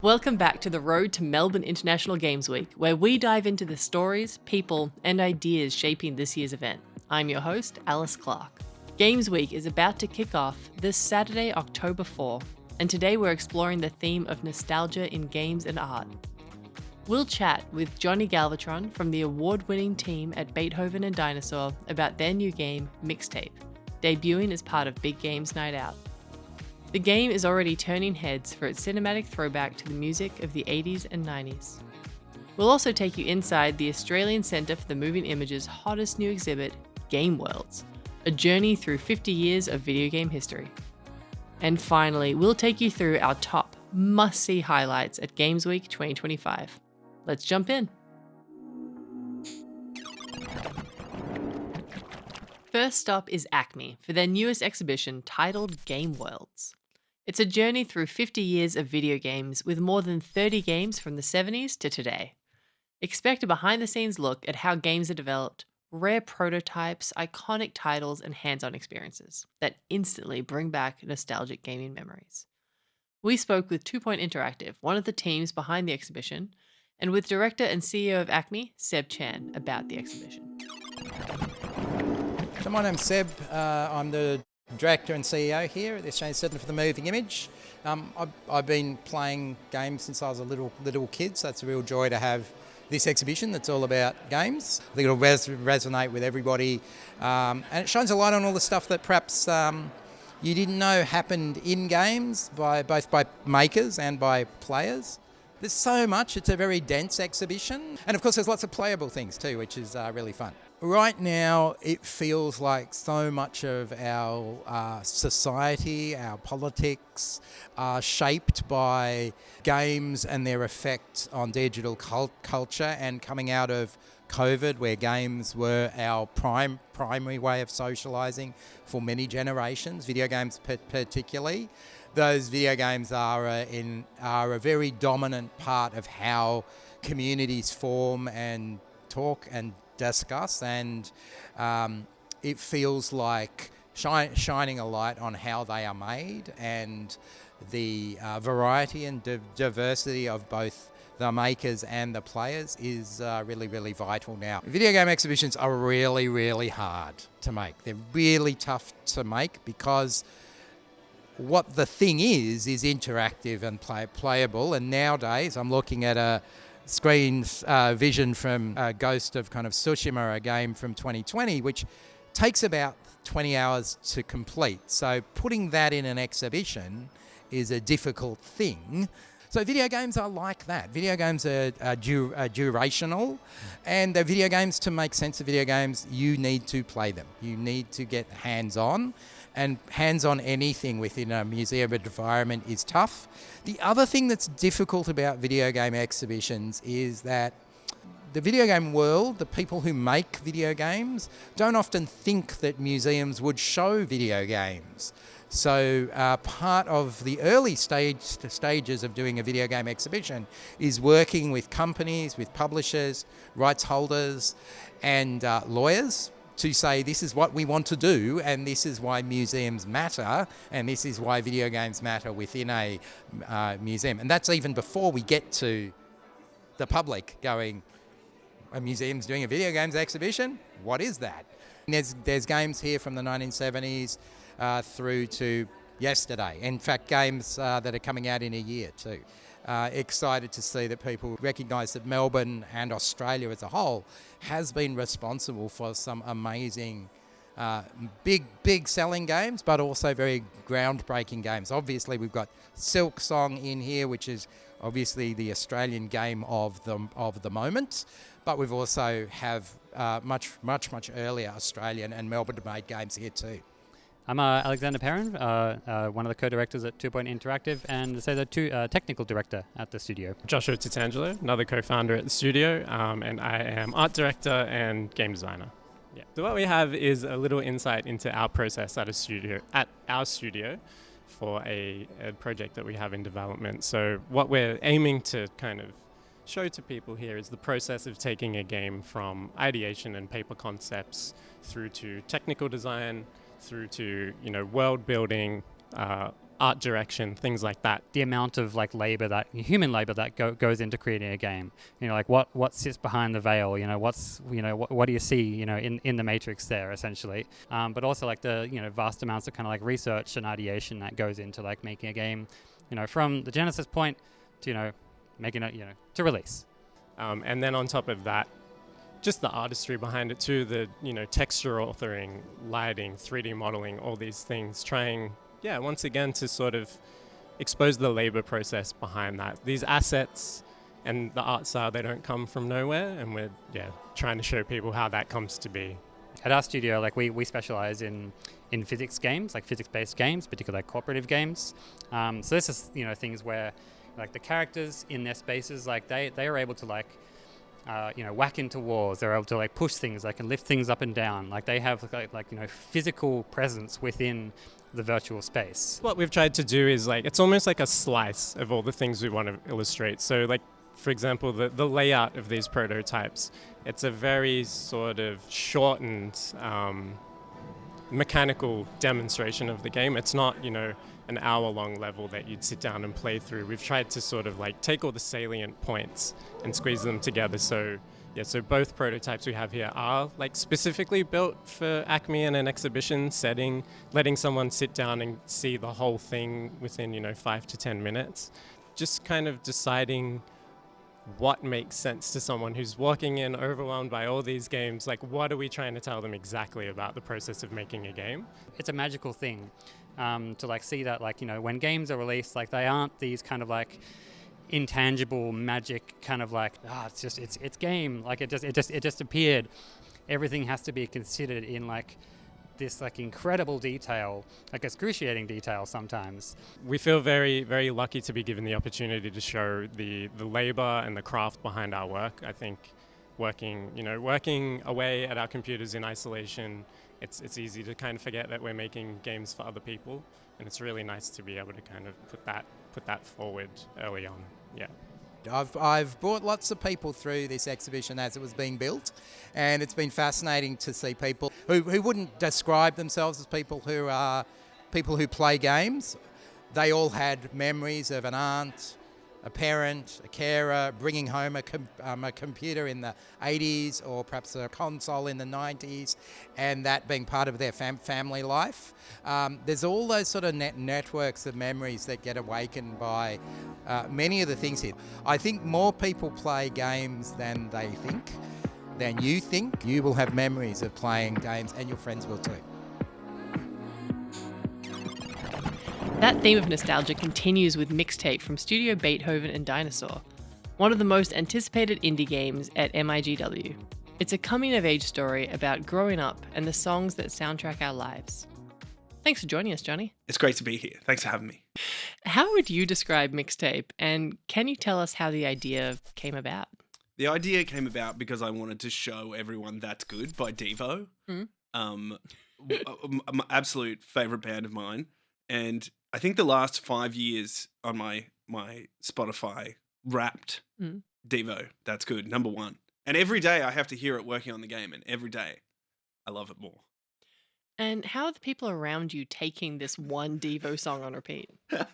Welcome back to the road to Melbourne International Games Week, where we dive into the stories, people, and ideas shaping this year's event. I'm your host, Alice Clarke. Games Week is about to kick off this Saturday, October 4, and today we're exploring the theme of nostalgia in games and art. We'll chat with Johnny Galvatron from the award-winning team at Beethoven Dinosaur about their new game, Mixtape, debuting as part of Big Games Night Out. The game is already turning heads for its cinematic throwback to the music of the 80s and 90s. We'll also take you inside the Australian Centre for the Moving Image's hottest new exhibit, Game Worlds, a journey through 50 years of video game history. And finally, we'll take you through our top must-see highlights at Games Week 2025. Let's jump in. First stop is ACMI for their newest exhibition titled Game Worlds. It's a journey through 50 years of video games with more than 30 games from the 70s to today. Expect a behind-the-scenes look at how games are developed, rare prototypes, iconic titles, and hands-on experiences that instantly bring back nostalgic gaming memories. We spoke with 2 Point Interactive, one of the teams behind the exhibition, and with director and CEO of ACMI, Seb Chan, about the exhibition. So my name's Seb. I'm the Director and CEO here at the Australian Centre for the Moving Image. I've been playing games since I was a little kid, so it's a real joy to have this exhibition that's all about games. I think it'll resonate with everybody, and it shines a light on all the stuff that perhaps you didn't know happened in games both by makers and by players. There's so much, it's a very dense exhibition, and of course there's lots of playable things too, which is really fun. Right now, it feels like so much of our society, our politics, are shaped by games and their effect on digital culture, and coming out of COVID, where games were our primary way of socialising for many generations, video games particularly. Those video games are a very dominant part of how communities form and talk and discuss, and it feels like shining a light on how they are made and the variety and diversity of both the makers and the players is really vital now. Video game exhibitions are really hard to make. They're really tough to make because what the thing is interactive and playable, and nowadays I'm looking at a screen's vision from Ghost of kind of Tsushima, a game from 2020, which takes about 20 hours to complete. So putting that in an exhibition is a difficult thing. So video games are like that. Video games are durational, and the video games, to make sense of video games, you need to play them. You need to get hands-on, and hands-on anything within a museum environment is tough. The other thing that's difficult about video game exhibitions is that the video game world, the people who make video games, don't often think that museums would show video games. So part of the early stages of doing a video game exhibition is working with companies, with publishers, rights holders, and lawyers to say this is what we want to do, and this is why museums matter, and this is why video games matter within a museum. And that's even before we get to the public going, a museum's doing a video games exhibition? What is that? And there's games here from the 1970s through to yesterday. In fact, games that are coming out in a year too. Excited to see that people recognise that Melbourne and Australia as a whole has been responsible for some amazing big selling games, but also very groundbreaking games. Obviously we've got Silk Song in here, which is obviously the Australian game of the moment, but we've also have much earlier Australian and Melbourne-made games here too. I'm Alexander Perrin, one of the co-directors at 2 Point Interactive, and so the technical director at the studio. Joshua Titangelo, another co-founder at the studio, and I am art director and game designer. Yeah. So what we have is a little insight into our process at our studio for a project that we have in development. So what we're aiming to kind of show to people here is the process of taking a game from ideation and paper concepts through to technical design, through to world building, art direction, things like that. The amount of like human labor that goes into creating a game, like what sits behind the veil, what do you see, in the matrix there essentially, but also like the vast amounts of kind of like research and ideation that goes into like making a game, from the genesis point to making it to release. And then on top of that, just the artistry behind it too, the texture authoring, lighting, 3D modeling, all these things, trying once again to sort of expose the labor process behind that. These assets and the art style, they don't come from nowhere, and we're trying to show people how that comes to be. At our studio, like we specialize in physics games, like physics-based games, particularly like cooperative games. So this is things where like the characters in their spaces, like they are able to like whack into walls. They're able to like push things. They can lift things up and down. Like they have like physical presence within the virtual space. What we've tried to do is like, it's almost like a slice of all the things we want to illustrate. So like, for example, the layout of these prototypes, it's a very sort of shortened mechanical demonstration of the game. It's not, an hour-long level that you'd sit down and play through. We've tried to sort of like take all the salient points and squeeze them together. So both prototypes we have here are like specifically built for ACMI in an exhibition setting, letting someone sit down and see the whole thing within, 5 to 10 minutes. Just kind of deciding what makes sense to someone who's walking in overwhelmed by all these games. Like, what are we trying to tell them exactly about the process of making a game? It's a magical thing to like see that when games are released, like they aren't these kind of like intangible magic kind of like it's game, like it just appeared. Everything has to be considered in like this like incredible detail, like excruciating detail sometimes. We feel very, very lucky to be given the opportunity to show the labor and the craft behind our work. I think working away at our computers in isolation, it's easy to kind of forget that we're making games for other people, and it's really nice to be able to kind of put that forward early on. Yeah. I've brought lots of people through this exhibition as it was being built, and it's been fascinating to see people who wouldn't describe themselves as people who play games. They all had memories of an aunt, a parent, a carer, bringing home a computer in the 80s or perhaps a console in the 90s, and that being part of their family life. There's all those sort of networks of memories that get awakened by many of the things here. I think more people play games than they think, than you think. You will have memories of playing games, and your friends will too. That theme of nostalgia continues with Mixtape from Studio Beethoven Dinosaur, one of the most anticipated indie games at MIGW. It's a coming-of-age story about growing up and the songs that soundtrack our lives. Thanks for joining us, Johnny. It's great to be here. Thanks for having me. How would you describe Mixtape, and can you tell us how the idea came about? The idea came about because I wanted to show everyone That's Good by Devo. My absolute favourite band of mine. And I think the last 5 years on my Spotify wrapped Devo, That's Good, number one. And every day I have to hear it working on the game, and every day I love it more. And how are the people around you taking this one Devo song on repeat? Do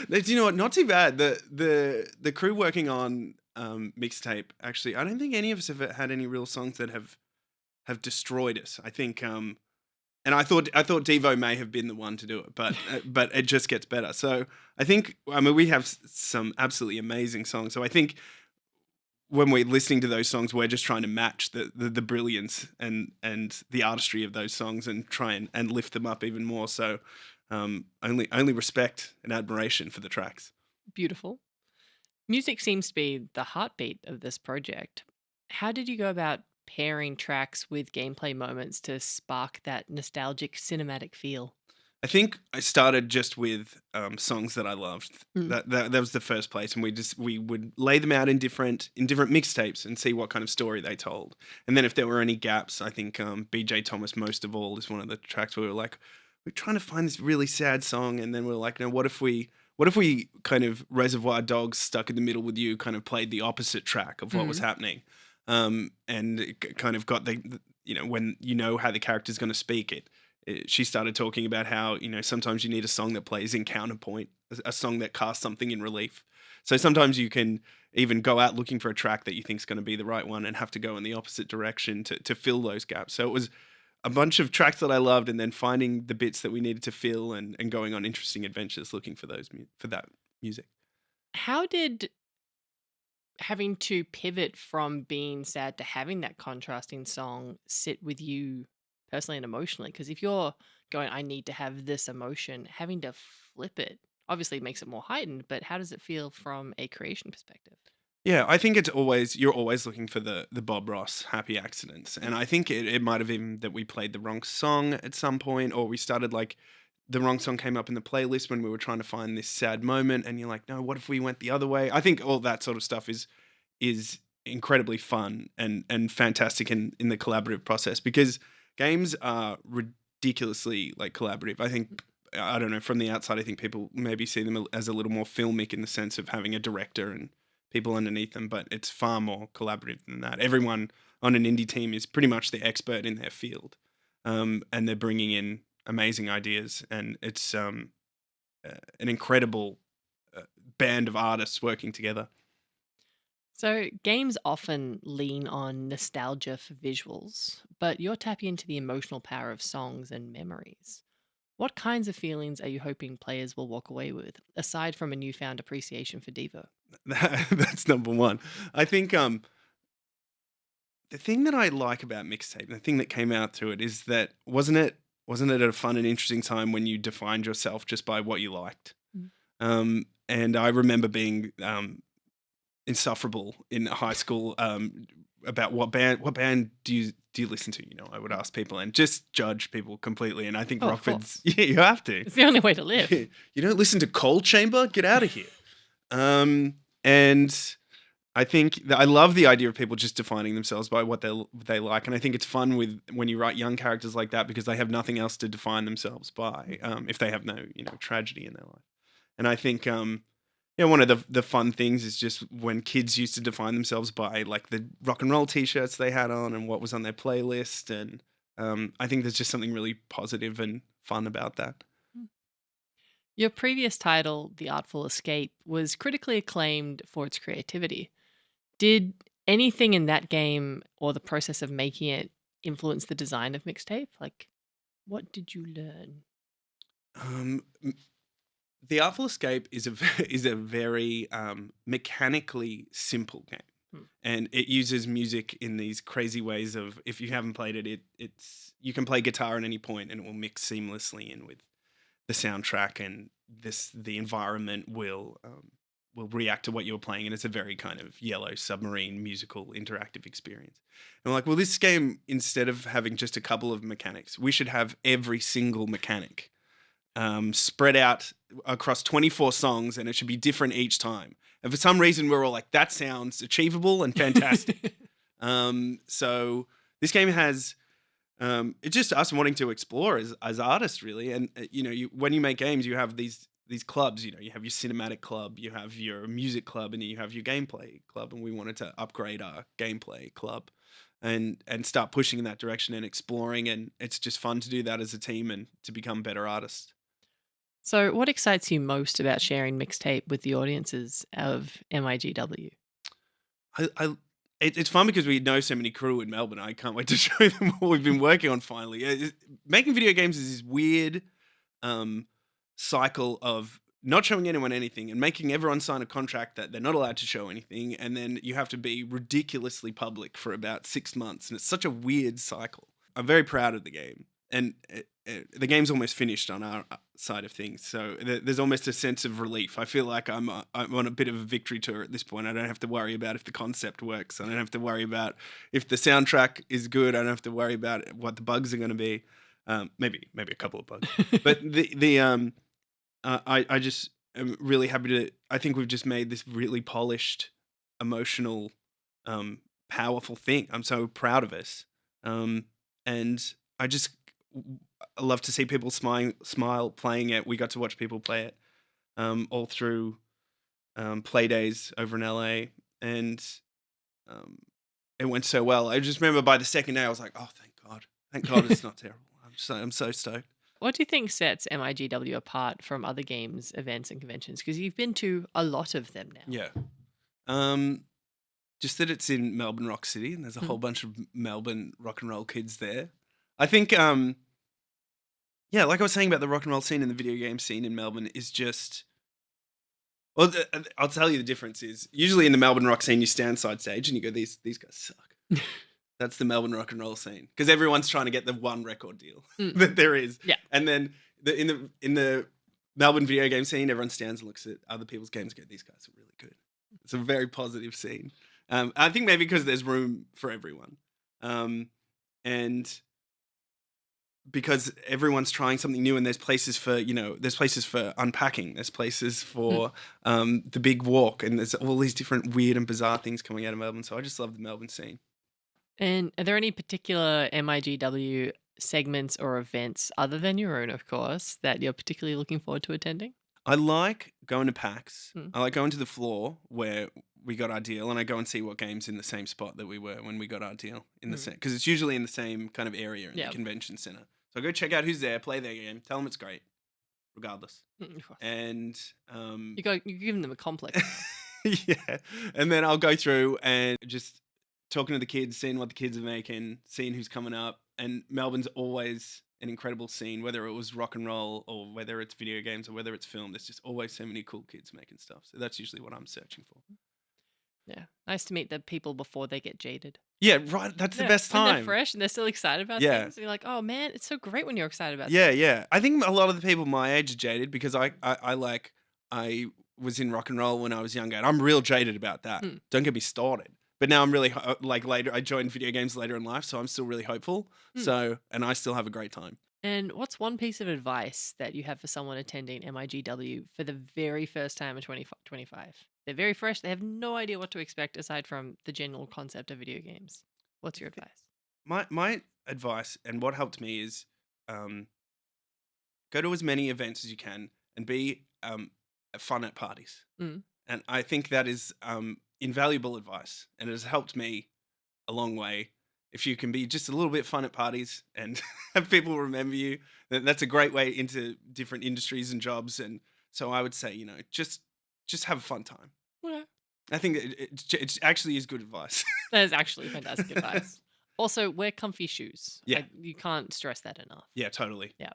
you know what? Not too bad. The crew working on Mixtape, actually, I don't think any of us have had any real songs that have destroyed us. I think, and I thought Devo may have been the one to do it, but it just gets better. So I think, we have some absolutely amazing songs. So I think when we're listening to those songs, we're just trying to match the brilliance and the artistry of those songs and try and lift them up even more. So only respect and admiration for the tracks. Beautiful. Music seems to be the heartbeat of this project. How did you go about pairing tracks with gameplay moments to spark that nostalgic cinematic feel? I think I started just with songs that I loved. That was the first place, and we would lay them out in different mixtapes and see what kind of story they told. And then if there were any gaps, I think BJ Thomas Most of All is one of the tracks where we were like, we're trying to find this really sad song, and then we're like, no, what if we kind of Reservoir Dogs Stuck in the Middle with You kind of played the opposite track of what was happening, and it kind of got the when you know how the character's going to speak, she started talking about how, sometimes you need a song that plays in counterpoint, a song that casts something in relief. So sometimes you can even go out looking for a track that you think is going to be the right one and have to go in the opposite direction to fill those gaps. So it was a bunch of tracks that I loved, and then finding the bits that we needed to fill, and going on interesting adventures looking for that music. How did having to pivot from being sad to having that contrasting song sit with you personally and emotionally? Because if you're going, I need to have this emotion, having to flip it obviously makes it more heightened, but how does it feel from a creation perspective? Yeah, I think you're always looking for the Bob Ross happy accidents. And I think it might have been that we played the wrong song at some point, or we started like the wrong song came up in the playlist when we were trying to find this sad moment, and you're like, no, what if we went the other way? I think all that sort of stuff is incredibly fun and fantastic in the collaborative process, because games are ridiculously like collaborative. I think, I don't know, from the outside, I think people maybe see them as a little more filmic in the sense of having a director and people underneath them, but it's far more collaborative than that. Everyone on an indie team is pretty much the expert in their field, and they're bringing in amazing ideas, and it's an incredible band of artists working together. So, games often lean on nostalgia for visuals, but you're tapping into the emotional power of songs and memories. What kinds of feelings are you hoping players will walk away with, aside from a newfound appreciation for Devo? That's number one. I think the thing that I like about Mixtape, the thing that came out through it, is that wasn't it a fun and interesting time when you defined yourself just by what you liked? And I remember being insufferable in high school about what band do you listen to? I would ask people and just judge people completely. And I think Rockford's, yeah, you have to. It's the only way to live. You don't listen to Cold Chamber? Get out of here. And I think I love the idea of people just defining themselves by what they like, and I think it's fun when you write young characters like that, because they have nothing else to define themselves by if they have no tragedy in their life. And I think one of the fun things is just when kids used to define themselves by like the rock and roll t-shirts they had on and what was on their playlist, and I think there's just something really positive and fun about that. Your previous title, The Artful Escape, was critically acclaimed for its creativity. Did anything in that game or the process of making it influence the design of Mixtape? Like, what did you learn? The Artful Escape is a very mechanically simple game, and it uses music in these crazy ways of, if you haven't played it, it's you can play guitar at any point and it will mix seamlessly in with the soundtrack, and the environment will react to what you're playing, and it's a very kind of Yellow Submarine musical interactive experience. And I'm like, well, this game, instead of having just a couple of mechanics, we should have every single mechanic spread out across 24 songs, and it should be different each time. And for some reason, we're all like, that sounds achievable and fantastic. So this game has it's just us wanting to explore as artists, really. And when you make games, you have these clubs. You have your cinematic club, you have your music club, and then you have your gameplay club. And we wanted to upgrade our gameplay club and start pushing in that direction and exploring. And it's just fun to do that as a team and to become better artists. So, what excites you most about sharing Mixtape with the audiences of MIGW? It's fun because we know so many crew in Melbourne. I can't wait to show them what we've been working on finally. Making video games is this weird cycle of not showing anyone anything and making everyone sign a contract that they're not allowed to show anything, and then you have to be ridiculously public for about 6 months, and it's such a weird cycle. I'm very proud of the game, and the game's almost finished on our side of things, so there's almost a sense of relief. I feel like I'm on a bit of a victory tour at this point. I don't have to worry about if the concept works. I don't have to worry about if the soundtrack is good. I don't have to worry about what the bugs are going to be. Maybe a couple of bugs, but I just am really happy to. I think we've just made this really polished, emotional, powerful thing. I'm so proud of us, and I love to see people smile playing it. We got to watch people play it all through play days over in LA, and it went so well. I just remember by the second day I was like, oh, thank God it's not terrible. I'm so stoked. What do you think sets MIGW apart from other games, events, and conventions? Because you've been to a lot of them now. Yeah. Just that it's in Melbourne Rock City and there's a whole bunch of Melbourne rock and roll kids there. I think, like I was saying about the rock and roll scene and the video game scene in Melbourne is just... Well, I'll tell you the difference is usually in the Melbourne rock scene, you stand side stage and you go, these guys suck. That's the Melbourne rock and roll scene because everyone's trying to get the one record deal that there is. Yeah. And then in the Melbourne video game scene, everyone stands and looks at other people's games and go, these guys are really good. It's a very positive scene. I think maybe because there's room for everyone. And because everyone's trying something new and there's places for unpacking. There's places for the big walk and there's all these different weird and bizarre things coming out of Melbourne. So I just love the Melbourne scene. And are there any particular MIGW segments or events, other than your own, of course, that you're particularly looking forward to attending? I like going to PAX. I like going to the floor where we got our deal, and I go and see what games in the same spot that we were when we got our deal in the same, because it's usually in the same kind of area in the convention center. So I go check out who's there, play their game, tell them it's great, regardless. And you're giving them a complex. yeah, and then I'll go through and just talking to the kids, seeing what the kids are making, seeing who's coming up. And Melbourne's always an incredible scene, whether it was rock and roll or whether it's video games or whether it's film. There's just always so many cool kids making stuff. So that's usually what I'm searching for. Yeah. Nice to meet the people before they get jaded. Yeah, right. That's the best time. When they're fresh and they're still excited about things. And you're like, oh man, it's so great when you're excited about things. Yeah. I think a lot of the people my age are jaded because I was in rock and roll when I was younger and I'm real jaded about that. Don't get me started. But now I'm really later. I joined video games later in life, so I'm still really hopeful. And I still have a great time. And what's one piece of advice that you have for someone attending MIGW for the very first time in 2025? They're very fresh. They have no idea what to expect aside from the general concept of video games. What's your advice? My advice and what helped me is go to as many events as you can and be fun at parties. And I think that is invaluable advice, and it has helped me a long way. If you can be just a little bit fun at parties and have people remember you, that's a great way into different industries and jobs. And so I would say, just have a fun time. Yeah. I think it actually is good advice. That is actually fantastic advice. Also, wear comfy shoes. Yeah. You can't stress that enough. Yeah, totally. Yeah.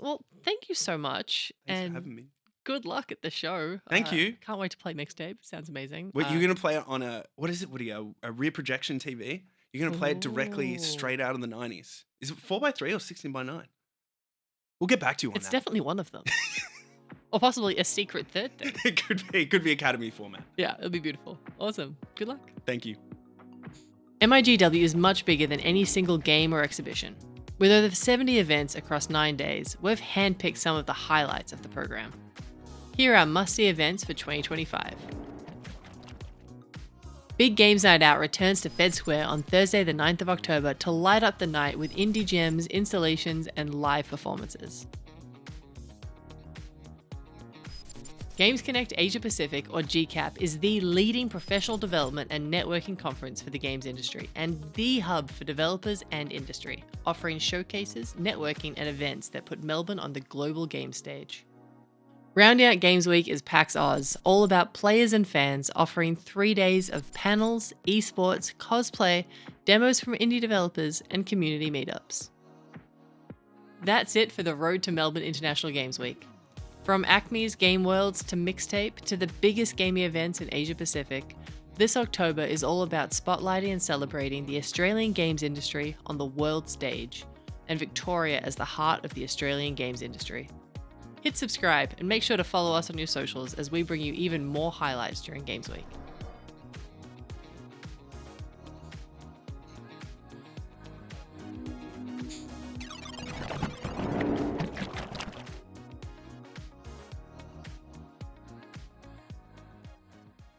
Well, thank you so much. Thanks for having me. Good luck at the show. Thank you. Can't wait to play Mixtape. Sounds amazing. Wait, you're going to play it on what is it, Woody? A rear projection TV? You're going to play it directly straight out of the 90s. Is it 4x3 or 16x9? We'll get back to you on that. It's definitely one of them. Or possibly a secret third thing. It could be Academy format. Yeah, it'll be beautiful. Awesome. Good luck. Thank you. MIGW is much bigger than any single game or exhibition. With over 70 events across 9 days, we've handpicked some of the highlights of the program. Here are must-see events for 2025. Big Games Night Out returns to Fed Square on Thursday the 9th of October to light up the night with indie gems, installations, and live performances. Games Connect Asia Pacific, or GCAP, is the leading professional development and networking conference for the games industry and the hub for developers and industry, offering showcases, networking, and events that put Melbourne on the global game stage. Rounding out Games Week is PAX Oz, all about players and fans, offering 3 days of panels, esports, cosplay, demos from indie developers, and community meetups. That's it for the road to Melbourne International Games Week. From ACMI's Game Worlds to Mixtape to the biggest gaming events in Asia Pacific, this October is all about spotlighting and celebrating the Australian games industry on the world stage, and Victoria as the heart of the Australian games industry. Hit subscribe and make sure to follow us on your socials as we bring you even more highlights during Games Week.